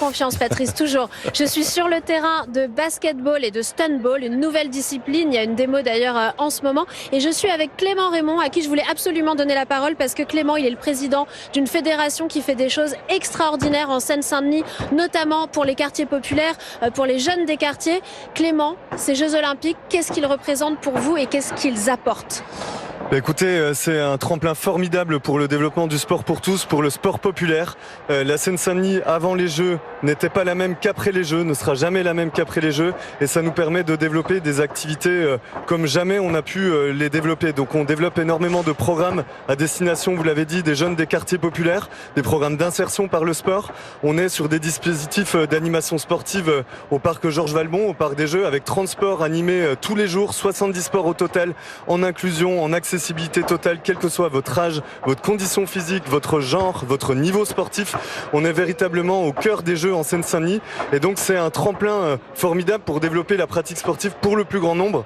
confiance, Patrice, toujours. Je suis sur le terrain de basketball et de stunball, une nouvelle discipline. Il y a une démo d'ailleurs en ce moment. Et je suis avec Clément Raymond, à qui je voulais absolument donner la parole parce que Clément, il est le président d'une fédération qui fait des choses extraordinaires en Seine-Saint-Denis, notamment pour les quartiers populaires, pour les jeunes des quartiers. Clément, ces Jeux Olympiques, qu'est-ce qu'ils représentent pour vous et qu'est-ce qu'ils apportent ? Écoutez, c'est un tremplin formidable pour le développement du sport pour tous, pour le sport populaire. La Seine-Saint-Denis, avant les Jeux, n'était pas la même qu'après les Jeux, ne sera jamais la même qu'après les Jeux. Et ça nous permet de développer des activités comme jamais on a pu les développer. Donc on développe énormément de programmes à destination, vous l'avez dit, des jeunes des quartiers populaires, des programmes d'insertion par le sport. On est sur des dispositifs d'animation sportive au parc Georges Valbon, au parc des Jeux, avec 30 sports animés tous les jours, 70 sports au total, en inclusion, en accessibilité totale, quel que soit votre âge, votre condition physique, votre genre, votre niveau sportif. On est véritablement au cœur des Jeux en Seine-Saint-Denis et donc c'est un tremplin formidable pour développer la pratique sportive pour le plus grand nombre,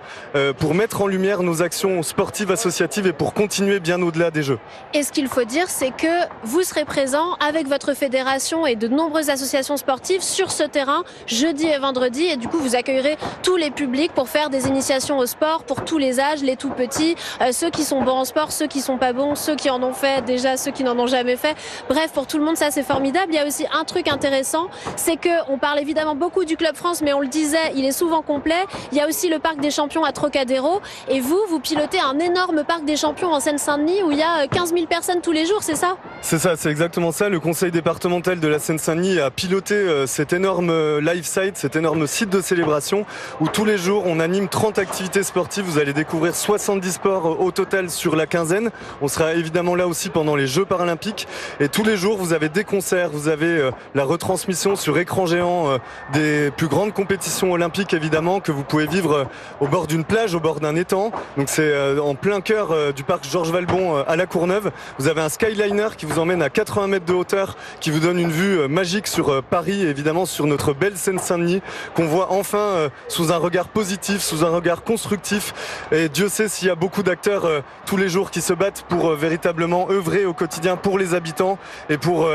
pour mettre en lumière nos actions sportives associatives et pour continuer bien au-delà des Jeux. Et ce qu'il faut dire, c'est que vous serez présent avec votre fédération et de nombreuses associations sportives sur ce terrain jeudi et vendredi et du coup vous accueillerez tous les publics pour faire des initiations au sport pour tous les âges, les tout petits, ceux qui sont bons en sport, ceux qui sont pas bons, ceux qui en ont fait déjà, ceux qui n'en ont jamais fait. Bref, pour tout le monde, ça c'est formidable. Il y a aussi un truc intéressant, c'est que on parle évidemment beaucoup du Club France, mais on le disait, il est souvent complet. Il y a aussi le Parc des Champions à Trocadéro. Et vous pilotez un énorme Parc des Champions en Seine-Saint-Denis où il y a 15 000 personnes tous les jours, c'est ça ? C'est ça, c'est exactement ça. Le conseil départemental de la Seine-Saint-Denis a piloté cet énorme live site, cet énorme site de célébration où tous les jours on anime 30 activités sportives. Vous allez découvrir 70 sports au total sur la quinzaine. On sera évidemment là aussi pendant les Jeux paralympiques et tous les jours vous avez des concerts, vous avez la retransmission sur écran géant des plus grandes compétitions olympiques évidemment que vous pouvez vivre au bord d'une plage, au bord d'un étang. Donc c'est en plein cœur du parc Georges Valbon à La Courneuve. Vous avez un skyliner qui vous emmène à 80 mètres de hauteur, qui vous donne une vue magique sur Paris et évidemment sur notre belle Seine-Saint-Denis qu'on voit enfin sous un regard positif, sous un regard constructif. Et Dieu sait s'il y a beaucoup d'acteurs tous les jours qui se battent pour véritablement œuvrer au quotidien pour les habitants et pour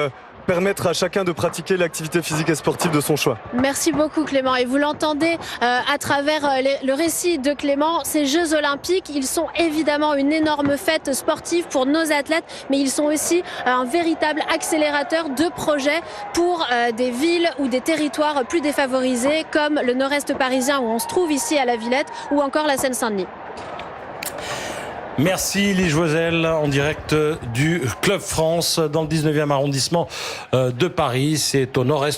permettre à chacun de pratiquer l'activité physique et sportive de son choix. Merci beaucoup Clément. Et vous l'entendez à travers le récit de Clément, ces Jeux Olympiques, ils sont évidemment une énorme fête sportive pour nos athlètes, mais ils sont aussi un véritable accélérateur de projets pour des villes ou des territoires plus défavorisés comme le nord-est parisien où on se trouve ici à la Villette ou encore la Seine-Saint-Denis. Merci Lise Joiselle en direct du Club France dans le 19e arrondissement de Paris. C'est au nord-est